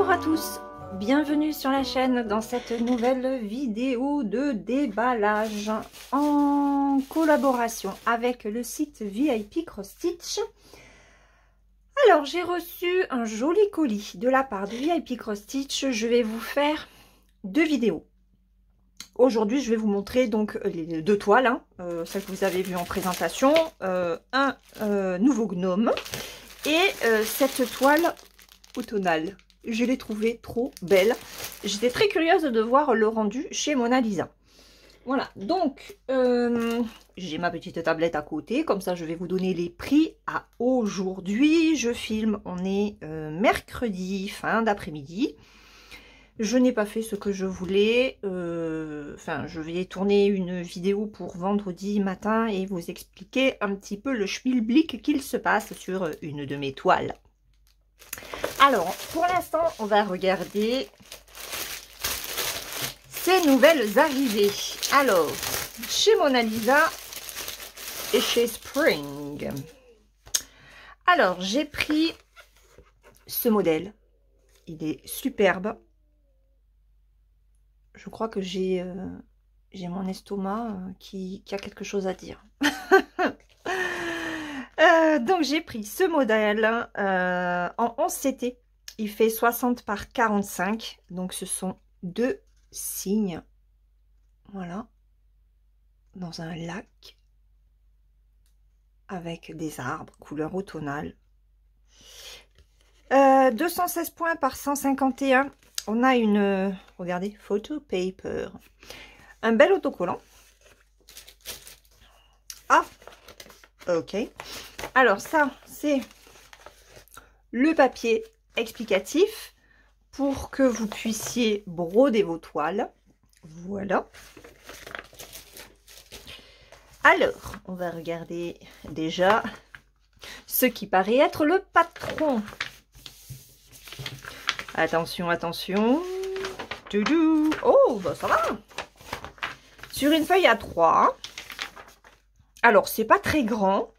Bonjour à tous, bienvenue sur la chaîne dans cette nouvelle vidéo de déballage en collaboration avec le site VIP Cross Stitch. Alors j'ai reçu un joli colis de la part de VIP Cross Stitch. Je vais vous faire deux vidéos. Aujourd'hui je vais vous montrer donc les deux toiles, celles que vous avez vues en présentation, un nouveau gnome et cette toile automnale. Je l'ai trouvée trop belle. J'étais très curieuse de voir le rendu chez Mona Lisa. Voilà, donc j'ai ma petite tablette à côté. Comme ça, je vais vous donner les prix à aujourd'hui. Je filme, on est mercredi, fin d'après-midi. Je n'ai pas fait ce que je voulais. Enfin, je vais tourner une vidéo pour vendredi matin et vous expliquer un petit peu le schmilblick qu'il se passe sur une de mes toiles. Alors, pour l'instant, on va regarder ces nouvelles arrivées. Alors, chez Mona Lisa et chez Spring. Alors, j'ai pris ce modèle. Il est superbe. Je crois que j'ai mon estomac qui a quelque chose à dire. Donc j'ai pris ce modèle en 11 CT. Il fait 60 par 45. Donc ce sont deux signes. Voilà. Dans un lac. Avec des arbres, couleur automnale. 216 points par 151. On a une, regardez, photo paper. Un bel autocollant. Ah, ok. Alors ça, c'est le papier explicatif pour que vous puissiez broder vos toiles. Voilà. Alors, on va regarder déjà ce qui paraît être le patron. Attention, attention. Toudou. Oh, bah ça va. Sur une feuille A3. Alors, c'est pas très grand,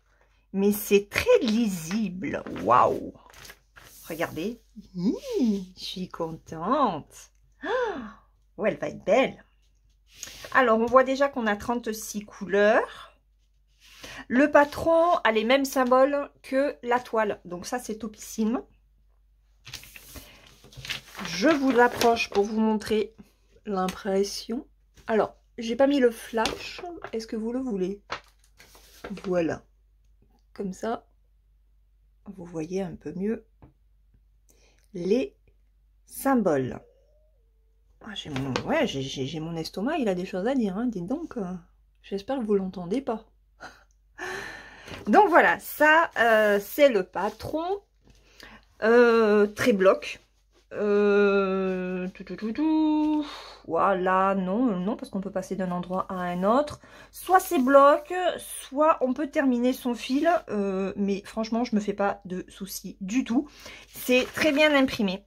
mais c'est très lisible. Waouh! Regardez. Je suis contente. Oh, elle va être belle. Alors, on voit déjà qu'on a 36 couleurs. Le patron a les mêmes symboles que la toile. Donc ça, c'est topissime. Je vous approche pour vous montrer l'impression. Alors, j'ai pas mis le flash. Est-ce que vous le voulez? Voilà. Comme ça, vous voyez un peu mieux les symboles. Ah, j'ai mon estomac, il a des choses à dire, hein, dites donc. J'espère que vous l'entendez pas. Donc voilà, ça c'est le patron. Très bloc. Voilà, non, parce qu'on peut passer d'un endroit à un autre. Soit c'est bloc, soit on peut terminer son fil. Mais franchement, je me fais pas de soucis du tout. C'est très bien imprimé.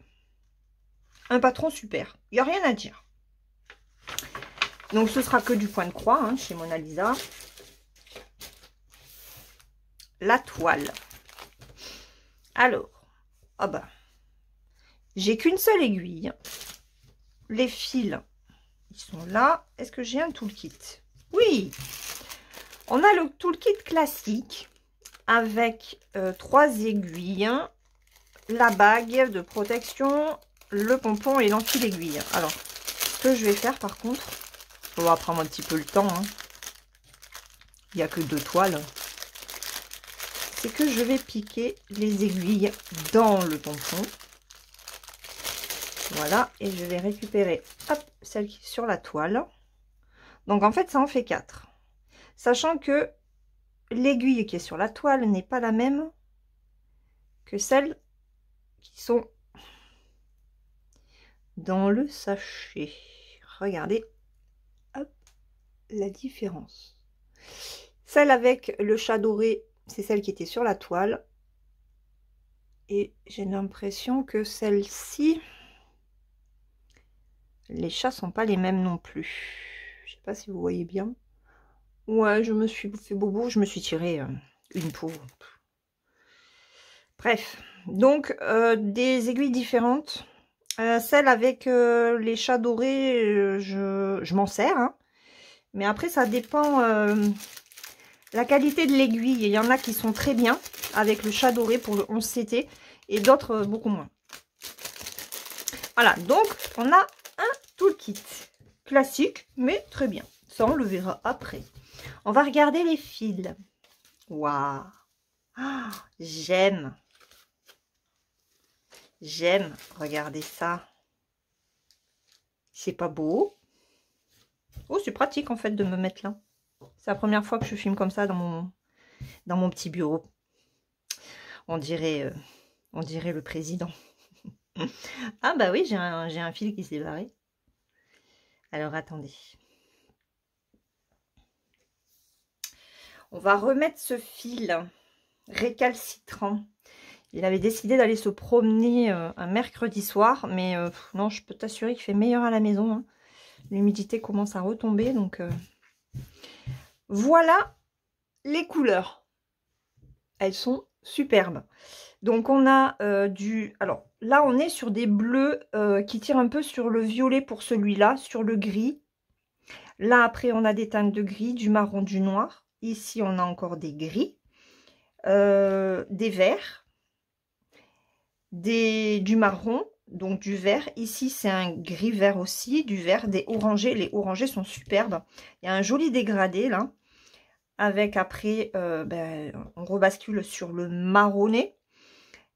Un patron super. Il n'y a rien à dire. Donc ce sera que du point de croix hein, chez Mona Lisa. La toile. Alors, ah bah, j'ai qu'une seule aiguille. Les fils, ils sont là. Est-ce que j'ai un toolkit? Oui. On a le toolkit classique avec 3 aiguilles, la bague de protection, le pompon et l'enfil aiguille. Alors, ce que je vais faire par contre, on va prendre un petit peu le temps. Hein. Il n'y a que 2 toiles. C'est que je vais piquer les aiguilles dans le pompon. Voilà, et je vais récupérer hop, celle qui est sur la toile. Donc en fait, ça en fait 4. Sachant que l'aiguille qui est sur la toile n'est pas la même que celles qui sont dans le sachet. Regardez, hop, la différence. Celle avec le chat doré, c'est celle qui était sur la toile. Et j'ai l'impression que celle-ci... Les chats sont pas les mêmes non plus. Je sais pas si vous voyez bien. Ouais, je me suis fait bobo, je me suis tiré une peau. Bref, donc des aiguilles différentes. Celle avec les chats dorés, je m'en sers. Hein. Mais après, ça dépend la qualité de l'aiguille. Il y en a qui sont très bien avec le chat doré pour le 11 CT et d'autres beaucoup moins. Voilà, donc on a un toolkit classique, mais très bien. Ça, on le verra après. On va regarder les fils. Waouh! Ah, j'aime. J'aime. Regardez ça. C'est pas beau? Oh, c'est pratique en fait de me mettre là. C'est la première fois que je filme comme ça dans mon petit bureau. On dirait le président. Ah bah oui, j'ai un fil qui s'est barré. Alors attendez. On va remettre ce fil récalcitrant. Il avait décidé d'aller se promener un mercredi soir, mais non, je peux t'assurer qu'il fait meilleur à la maison. Hein. L'humidité commence à retomber, donc voilà les couleurs. Elles sont superbes. Donc on a alors là on est sur des bleus qui tirent un peu sur le violet pour celui-là, sur le gris. Là après on a des teintes de gris, du marron, du noir. Ici on a encore des gris, des verts. Du marron, donc du vert. Ici, c'est un gris vert aussi, du vert, des orangés. Les orangés sont superbes. Il y a un joli dégradé là. Avec après, on rebascule sur le marronné,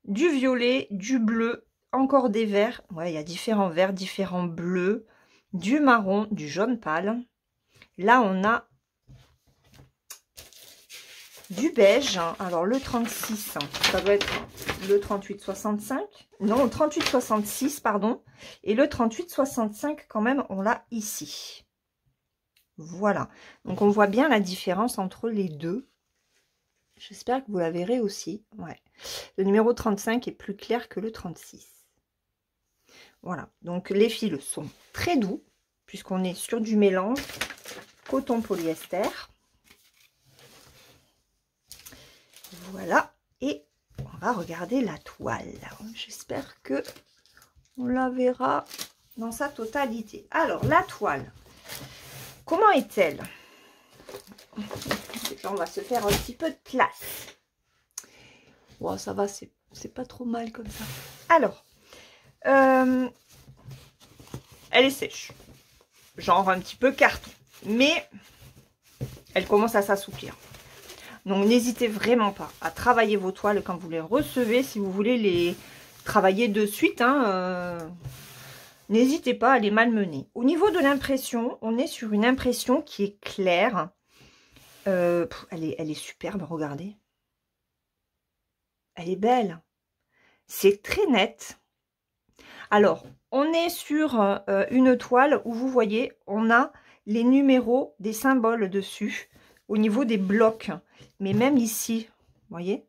du violet, du bleu, encore des verts. Ouais, il y a différents verts, différents bleus, du marron, du jaune pâle. Là, on a du beige. Alors, le 36, ça doit être le 38,65. Non, le 38,66, pardon. Et le 38,65, quand même, on l'a ici. Voilà. Donc, on voit bien la différence entre les deux. J'espère que vous la verrez aussi. Ouais. Le numéro 35 est plus clair que le 36. Voilà. Donc, les fils sont très doux, puisqu'on est sur du mélange coton-polyester. Voilà. Et on va regarder la toile. J'espère que on la verra dans sa totalité. Alors, la toile, comment est-elle? On va se faire un petit peu de place. Bon, ça va, c'est pas trop mal comme ça. Alors, elle est sèche. Genre un petit peu carton. Mais elle commence à s'assouplir. Donc, n'hésitez vraiment pas à travailler vos toiles quand vous les recevez. Si vous voulez les travailler de suite, hein, n'hésitez pas à les malmener. Au niveau de l'impression, on est sur une impression qui est claire. Elle est superbe, regardez. Elle est belle. C'est très net. Alors, on est sur une toile où vous voyez, on a les numéros des symboles dessus au niveau des blocs. Mais même ici, vous voyez.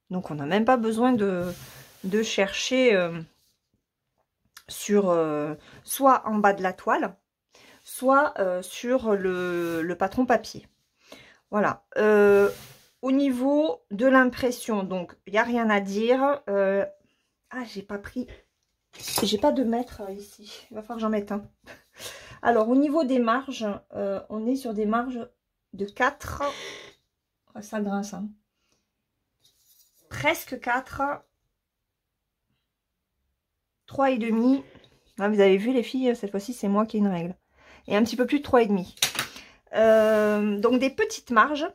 Donc, on n'a même pas besoin de chercher sur soit en bas de la toile, soit sur le patron papier. Voilà. Au niveau de l'impression, donc, il n'y a rien à dire. Ah, j'ai pas pris... J'ai pas de mètre ici. Il va falloir que j'en mette un. Alors, au niveau des marges, on est sur des marges de 4. Oh, ça grince, hein. Presque 4. 3,5. Ah, vous avez vu, les filles, cette fois-ci, c'est moi qui ai une règle. Et un petit peu plus de 3,5. Donc, des petites marges.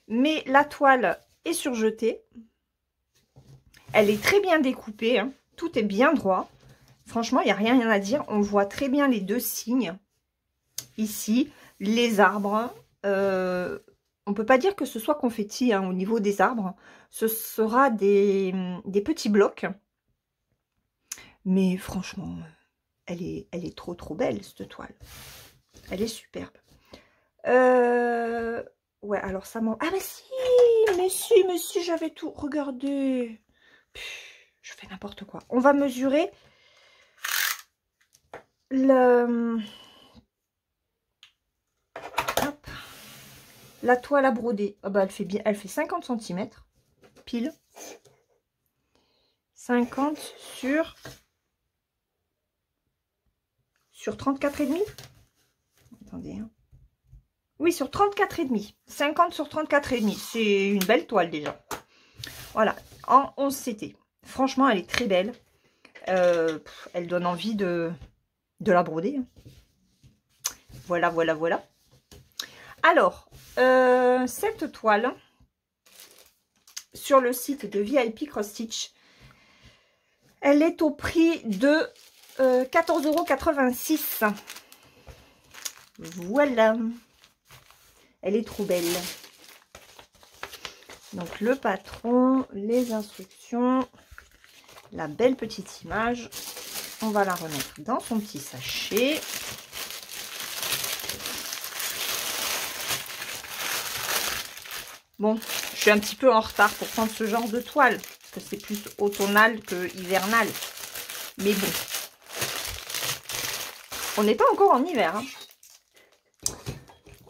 Mais la toile est surjetée. Elle est très bien découpée. Hein. Tout est bien droit. Franchement, il n'y a rien à dire. On voit très bien les deux signes. Ici, les arbres. On ne peut pas dire que ce soit confetti hein, au niveau des arbres. Ce sera des petits blocs. Mais franchement, elle est trop belle, cette toile. Elle est superbe. Ouais, alors ça m'en... Ah, mais si, j'avais tout. Regardez. Je fais n'importe quoi. On va mesurer Hop. La toile à broder. Ah bah, elle fait 50 cm. Pile. 50 sur sur 34,5. Attendez. Hein. Oui, sur 34,5. 50 sur 34,5. C'est une belle toile déjà. Voilà, en 11 CT. Franchement, elle est très belle. Elle donne envie de la broder. Hein. Voilà, voilà, voilà. Alors, cette toile, sur le site de VIP Cross Stitch, elle est au prix de 14,86 €. Voilà. Elle est trop belle. Donc, le patron, les instructions, la belle petite image. On va la remettre dans son petit sachet. Bon, je suis un petit peu en retard pour prendre ce genre de toile, parce que c'est plus automnal que hivernal. Mais bon, on n'est pas encore en hiver. Hein.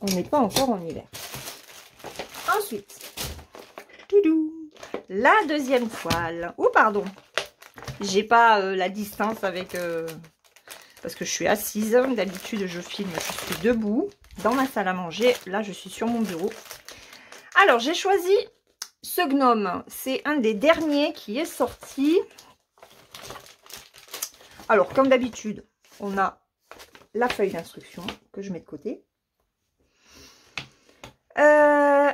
On n'est pas encore en hiver. Ensuite, toudou, la deuxième toile. Oh, pardon. J'ai pas la distance avec... parce que je suis assise. D'habitude, je filme, je suis debout dans ma salle à manger. Là, je suis sur mon bureau. Alors, j'ai choisi ce gnome. C'est un des derniers qui est sorti. Alors, comme d'habitude, on a la feuille d'instruction que je mets de côté.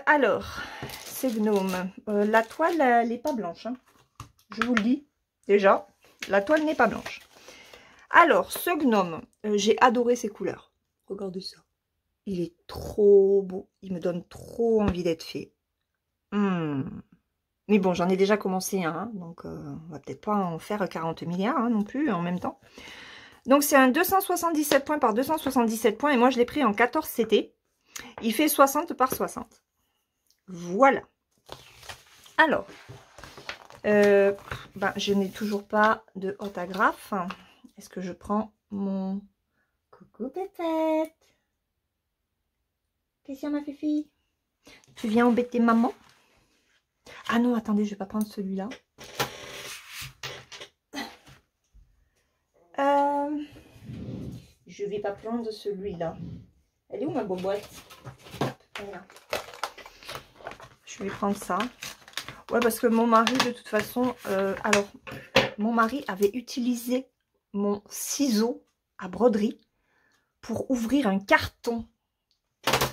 Alors, ce gnome, la toile, elle n'est pas blanche. Hein. Je vous le dis, déjà, la toile n'est pas blanche. Alors, ce gnome, j'ai adoré ses couleurs. Regardez ça. Il est trop beau. Il me donne trop envie d'être fait. Mais bon, j'en ai déjà commencé un. Hein, donc, on va peut-être pas en faire 40 milliards hein, non plus en même temps. Donc, c'est un 277 points par 277 points. Et moi, je l'ai pris en 14 CT. Il fait 60 par 60. Voilà. Alors, je n'ai toujours pas de autographe. Est-ce que je prends mon... Coucou peut-être. Qu'est-ce qu'il y a ma fifi? Tu viens embêter maman? Ah non, attendez, je vais pas prendre celui-là. Je vais pas prendre celui-là. Elle est où ma boîte? Voilà. Je vais prendre ça. Ouais, parce que mon mari, de toute façon... alors, mon mari avait utilisé mon ciseau à broderie pour ouvrir un carton.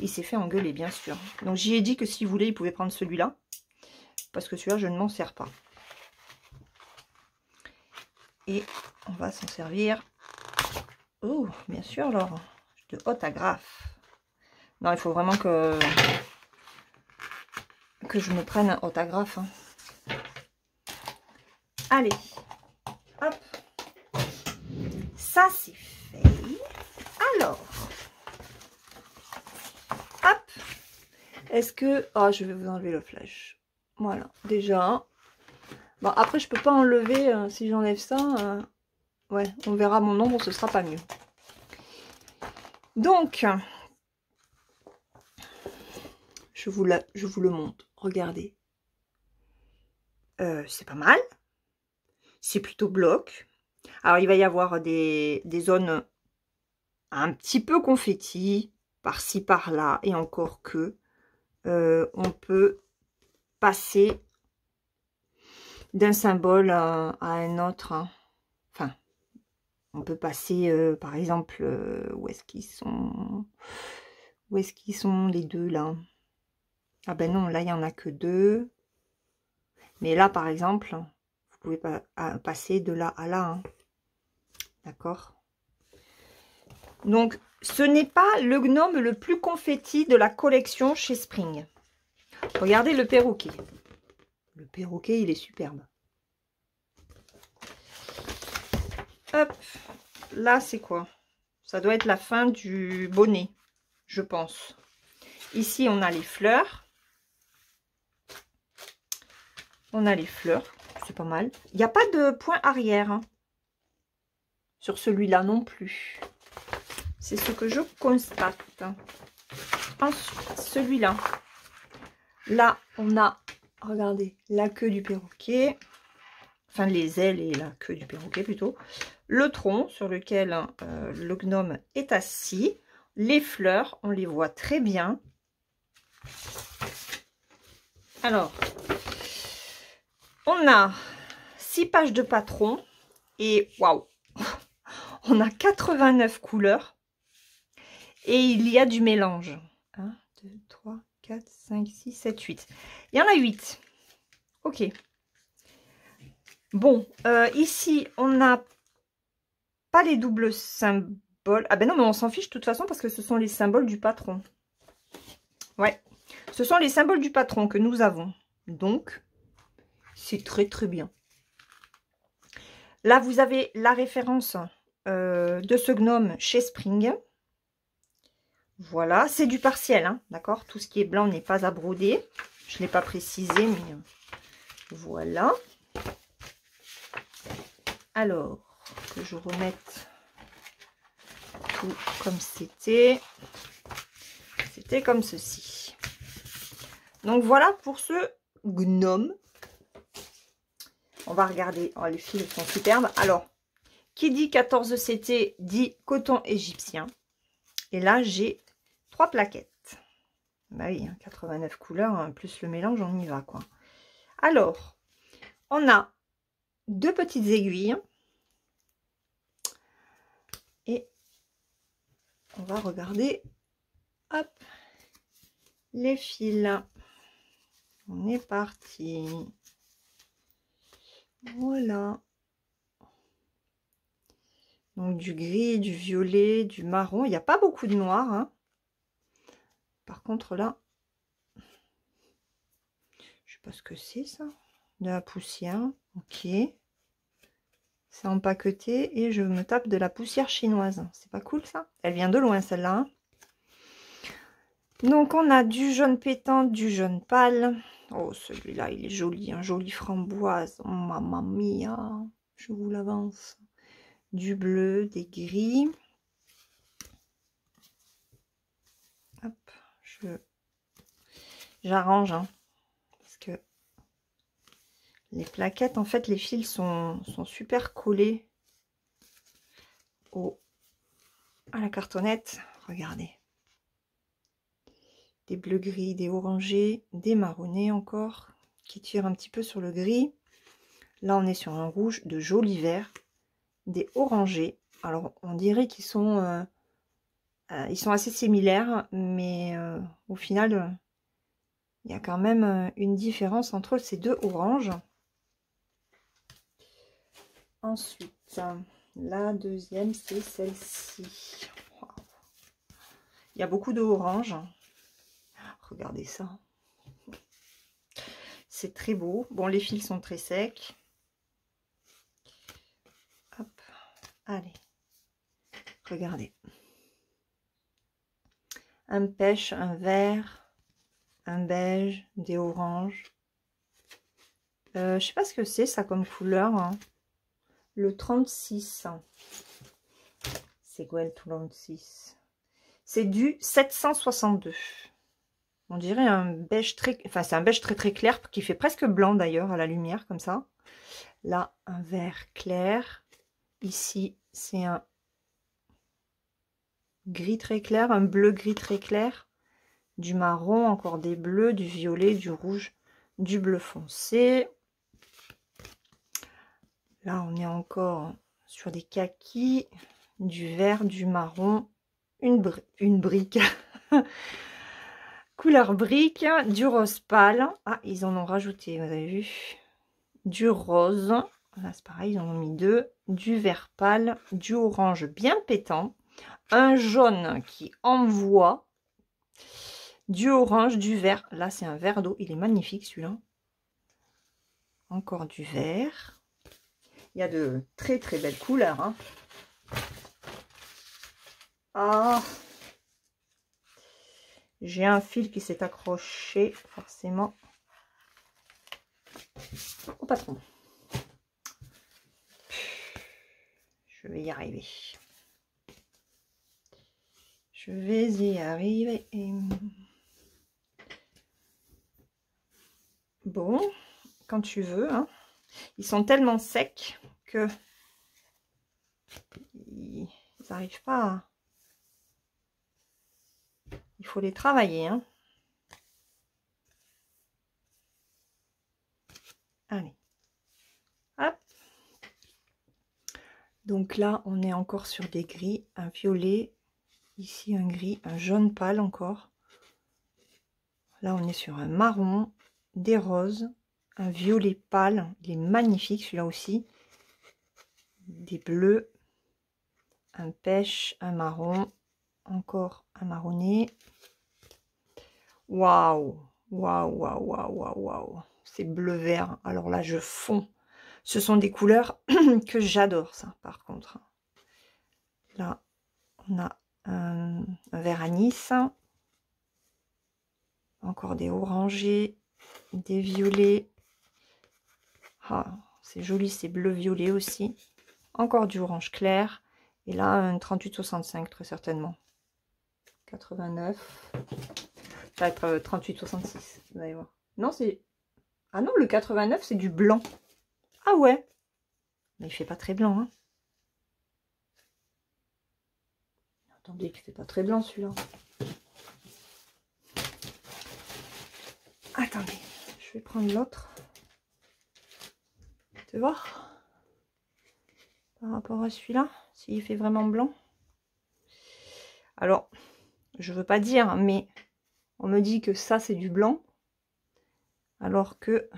Il s'est fait engueuler, bien sûr. Donc, j'y ai dit que s'il voulait, il pouvait prendre celui-là. Parce que celui-là, je ne m'en sers pas. Et on va s'en servir. Oh, bien sûr, Laure. De autographe. Non, il faut vraiment que je me prenne un autographe. Hein. Allez. Hop. Ça, c'est fait. Alors. Hop. Est-ce que... Oh, je vais vous enlever le flash. Voilà. Déjà. Bon, après, je peux pas enlever. Si j'enlève ça, ouais, on verra mon nombre, ce sera pas mieux. Donc, je vous le montre. Regardez. C'est pas mal. C'est plutôt bloc. Alors, il va y avoir des zones un petit peu confetti, par-ci, par-là, et encore que on peut passer d'un symbole à un autre. Hein. Enfin, on peut passer, par exemple, où est-ce qu'ils sont? Où est-ce qu'ils sont les deux, là? Ah ben non, là, il n'y en a que deux. Mais là, par exemple, vous pouvez pas passer de là à là. Hein. D'accord? Donc, ce n'est pas le gnome le plus confetti de la collection chez Spring. Regardez le perroquet. Le perroquet, il est superbe. Hop. Là, c'est quoi? Ça doit être la fin du bonnet, je pense. Ici, on a les fleurs. On a les fleurs. C'est pas mal. Il n'y a pas de point arrière. Hein, sur celui-là non plus. C'est ce que je constate. Ensuite, celui-là. Là, on a, regardez, la queue du perroquet. Enfin, les ailes et la queue du perroquet plutôt. le tronc sur lequel le gnome est assis. Les fleurs, on les voit très bien. Alors, on a 6 pages de patron et waouh, on a 89 couleurs et il y a du mélange. 1, 2, 3, 4, 5, 6, 7, 8. Il y en a 8. Ok. Bon, ici, on n'a pas les doubles symboles. Ah ben non, mais on s'en fiche de toute façon parce que ce sont les symboles du patron. Ouais, ce sont les symboles du patron que nous avons. Donc, c'est très très bien. Là, vous avez la référence de ce gnome chez Spring. Voilà, c'est du partiel, hein, d'accord? Tout ce qui est blanc n'est pas à broder. Je ne l'ai pas précisé, mais voilà. Alors, que je remette tout comme c'était. C'était comme ceci. Donc, voilà pour ce gnome. On va regarder. Oh, les fils sont superbes. Alors, qui dit 14 CT dit coton égyptien. Et là, j'ai 3 plaquettes. Bah oui, 89 couleurs, hein, plus le mélange, on y va, quoi. Alors, on a 2 petites aiguilles. Et on va regarder, hop, les fils. On est parti. Voilà. Donc du gris, du violet, du marron. Il n'y a pas beaucoup de noir, hein. Par contre là, je sais pas ce que c'est ça. De la poussière. Ok. C'est empaqueté et je me tape de la poussière chinoise. C'est pas cool ça? Elle vient de loin celle-là. Hein. Donc on a du jaune pétant, du jaune pâle. Oh celui-là il est joli, un joli framboise. Oh, mamma mia, je vous l'avance. Du bleu, des gris. Hop, j'arrange, hein, parce que les plaquettes, en fait, les fils sont super collés à la cartonnette. Regardez. Des bleus gris, des orangés, des marronnés encore, qui tirent un petit peu sur le gris. Là, on est sur un rouge de joli vert, des orangés. Alors, on dirait qu'ils sont... ils sont assez similaires, mais au final, il y a quand même une différence entre ces deux oranges. Ensuite, la deuxième, c'est celle-ci. Wow. Il y a beaucoup d'orange. Regardez ça. C'est très beau. Bon, les fils sont très secs. Hop, allez. Regardez. Un pêche, un vert, un beige, des oranges. Je sais pas ce que c'est ça comme couleur. Hein. Le 36. C'est quoi le 36? C'est du 762. On dirait un beige très... Enfin, c'est un beige très très clair qui fait presque blanc d'ailleurs à la lumière comme ça. Là, un vert clair. Ici, c'est un gris très clair, un bleu gris très clair. Du marron, encore des bleus, du violet, du rouge, du bleu foncé. Là, on est encore sur des kakis, du vert, du marron, une brique, couleur brique, du rose pâle. Ah, ils en ont rajouté, vous avez vu. Du rose, là c'est pareil, ils en ont mis 2. Du vert pâle, du orange bien pétant, un jaune qui envoie, du orange, du vert. Là, c'est un vert d'eau, il est magnifique celui-là. Encore du vert. Il y a de très très belles couleurs. Hein. Ah, j'ai un fil qui s'est accroché forcément au patron. Je vais y arriver. Je vais y arriver. Bon, quand tu veux. Hein. Ils sont tellement secs que ils n'arrivent pas à... Il faut les travailler, hein. Allez. Hop. Donc là, on est encore sur des gris, un violet, ici un gris, un jaune pâle encore. Là, on est sur un marron, des roses, un violet pâle, il est magnifique celui-là aussi. Des bleus, un pêche, un marron, encore un marronné. Waouh, waouh, waouh, waouh, waouh, waouh. C'est bleu-vert. Alors là, je fonds. Ce sont des couleurs que j'adore, ça, par contre. Là, on a un vert anis. Encore des orangés, des violets. Ah, c'est joli, c'est bleu-violet aussi. Encore du orange clair. Et là, un 38,65 très certainement. 89. Ça va être 38,66. Vous allez voir. Non, c'est... Ah non, le 89, c'est du blanc. Ah ouais. Mais il fait pas très blanc, hein. Attendez, il fait pas très blanc celui-là. Attendez, je vais prendre l'autre. Tu vois? Par rapport à celui-là, s'il fait vraiment blanc. Alors, je veux pas dire, mais on me dit que ça, c'est du blanc. Alors que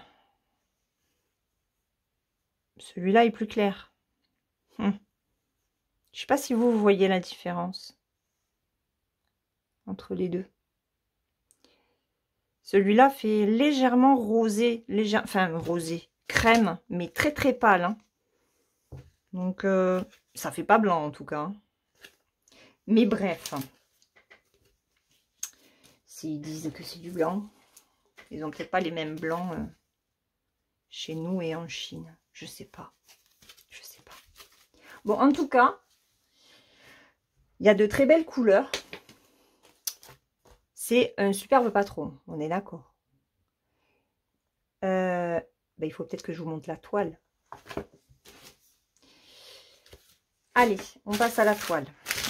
celui-là est plus clair. Je sais pas si vous voyez la différence entre les deux. Celui-là fait légèrement rosé, enfin rosé, crème, mais très très pâle. Hein. Donc ça fait pas blanc en tout cas. Hein. Mais bref, s'ils disent que c'est du blanc, ils ont peut-être pas les mêmes blancs chez nous et en Chine. Je sais pas. Je sais pas. Bon, en tout cas, il y a de très belles couleurs. C'est un superbe patron, on est d'accord. Il faut peut-être que je vous montre la toile. Allez, on passe à la toile.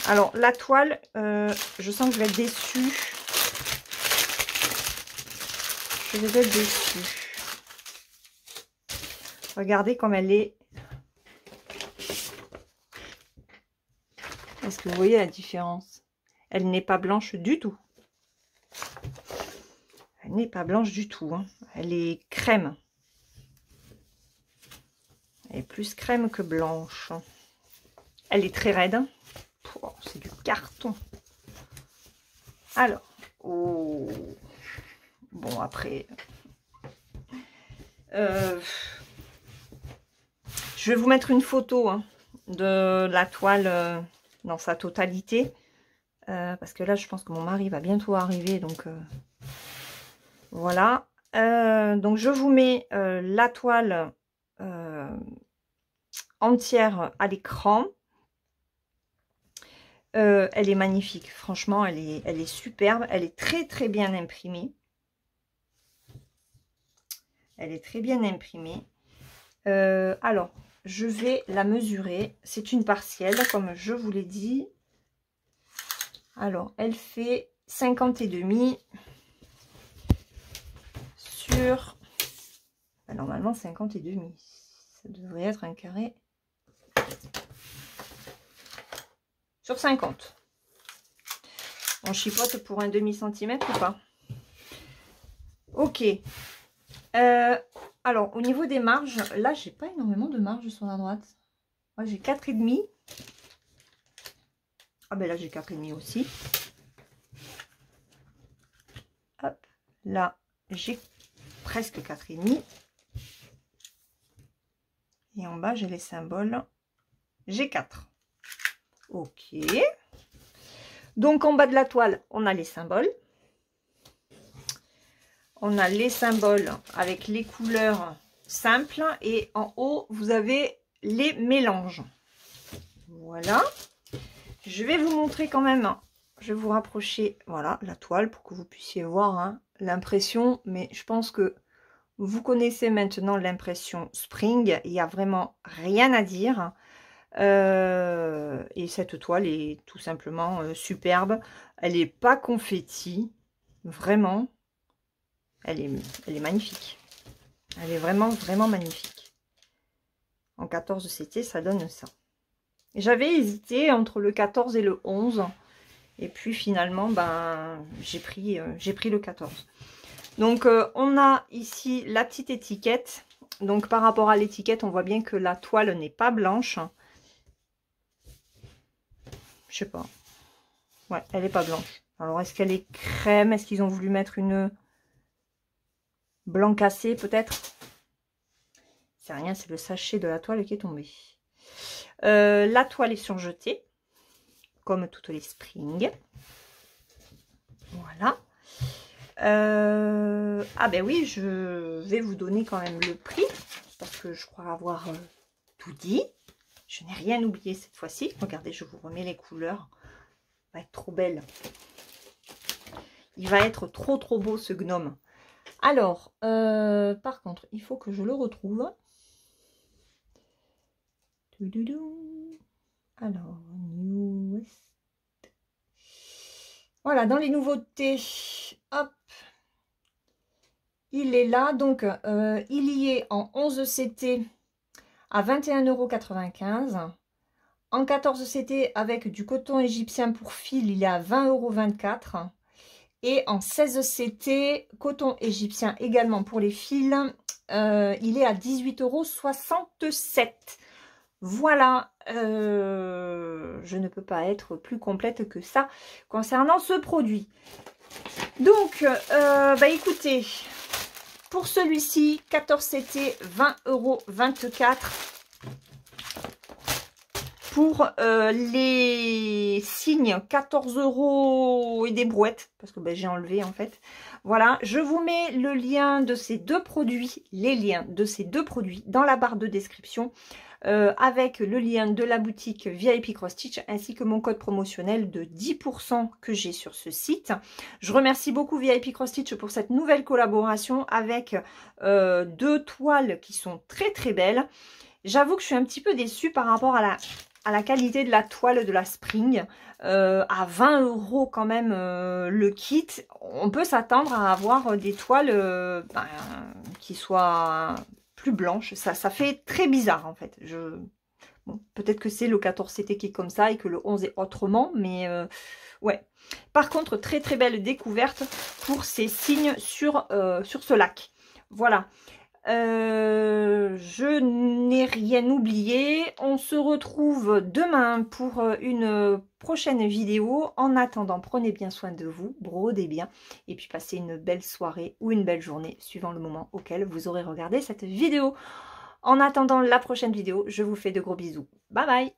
Alors, la toile, je sens que je vais être déçue. Je vais être déçue. Regardez comme elle est. Est-ce que vous voyez la différence? Elle n'est pas blanche du tout. Elle n'est pas blanche du tout. Hein. Elle est crème. Elle est plus crème que blanche. Elle est très raide. Oh, c'est du carton. Alors. Oh. Bon, après. Je vais vous mettre une photo hein, de la toile dans sa totalité. Parce que là, je pense que mon mari va bientôt arriver. Donc, voilà. Donc, je vous mets la toile entière à l'écran. Elle est magnifique. Franchement, elle est superbe. Elle est très, très bien imprimée. Elle est très bien imprimée. Alors, je vais la mesurer. C'est une partielle, comme je vous l'ai dit. Alors, elle fait 50,5 sur... normalement, 50,5. Ça devrait être un carré sur 50. On chipote pour un demi-centimètre ou pas? Ok. Alors, au niveau des marges, là, j'ai pas énormément de marge sur la droite. Moi, j'ai 4,5. Ah ben là, j'ai 4,5 aussi. Hop, là, j'ai presque 4,5. Et en bas, j'ai les symboles. J'ai 4. Ok. Donc, en bas de la toile, on a les symboles. On a les symboles avec les couleurs simples. Et en haut, vous avez les mélanges. Voilà. Je vais vous montrer quand même. Je vais vous rapprocher, voilà, la toile pour que vous puissiez voir hein, l'impression. Mais je pense que vous connaissez maintenant l'impression Spring. Il n'y a vraiment rien à dire. Et cette toile est tout simplement superbe. Elle n'est pas confetti, vraiment. Elle est magnifique. Elle est vraiment, vraiment magnifique. En 14 CT, ça donne ça. J'avais hésité entre le 14 et le 11. Et puis finalement, ben, j'ai pris le 14. Donc, on a ici la petite étiquette. Donc, par rapport à l'étiquette, on voit bien que la toile n'est pas blanche. Je sais pas. Ouais, elle n'est pas blanche. Alors, est-ce qu'elle est crème? Est-ce qu'ils ont voulu mettre une blanc cassé, peut-être? C'est rien, c'est le sachet de la toile qui est tombé. La toile est surjetée, comme toutes les springs. Voilà. Ah ben oui, je vais vous donner quand même le prix, parce que je crois avoir tout dit. Je n'ai rien oublié cette fois-ci. Regardez, je vous remets les couleurs. Il va être trop belle. Il va être trop trop beau ce gnome. Alors, par contre, il faut que je le retrouve. Alors, New West. Voilà, dans les nouveautés, hop, il est là. Donc, il y est en 11 CT à 21,95 €. En 14 CT avec du coton égyptien pour fil, il est à 20,24 €. Et en 16 CT, coton égyptien également pour les fils, il est à 18,67 €. Voilà, je ne peux pas être plus complète que ça concernant ce produit. Donc, bah écoutez, pour celui-ci, 14 CT, 20,24 €. Pour les signes, 14 € et des brouettes, parce que ben, j'ai enlevé en fait. Voilà, je vous mets le lien de ces deux produits, les liens de ces deux produits dans la barre de description, avec le lien de la boutique VIP Cross Stitch, ainsi que mon code promotionnel de 10% que j'ai sur ce site. Je remercie beaucoup VIP Cross Stitch pour cette nouvelle collaboration avec deux toiles qui sont très très belles. J'avoue que je suis un petit peu déçue par rapport à la qualité de la toile de la Spring. À 20 € quand même le kit. On peut s'attendre à avoir des toiles qui soient plus blanches. Ça fait très bizarre en fait. Bon, peut-être que c'est le 14 CT qui est comme ça et que le 11 est autrement. Mais ouais. Par contre, très très belle découverte pour ces signes sur ce lac. Voilà. Je n'ai rien oublié. On se retrouve demain pour une prochaine vidéo. En attendant, prenez bien soin de vous, brodez bien et puis passez une belle soirée ou une belle journée suivant le moment auquel vous aurez regardé cette vidéo. En attendant la prochaine vidéo, je vous fais de gros bisous. Bye bye!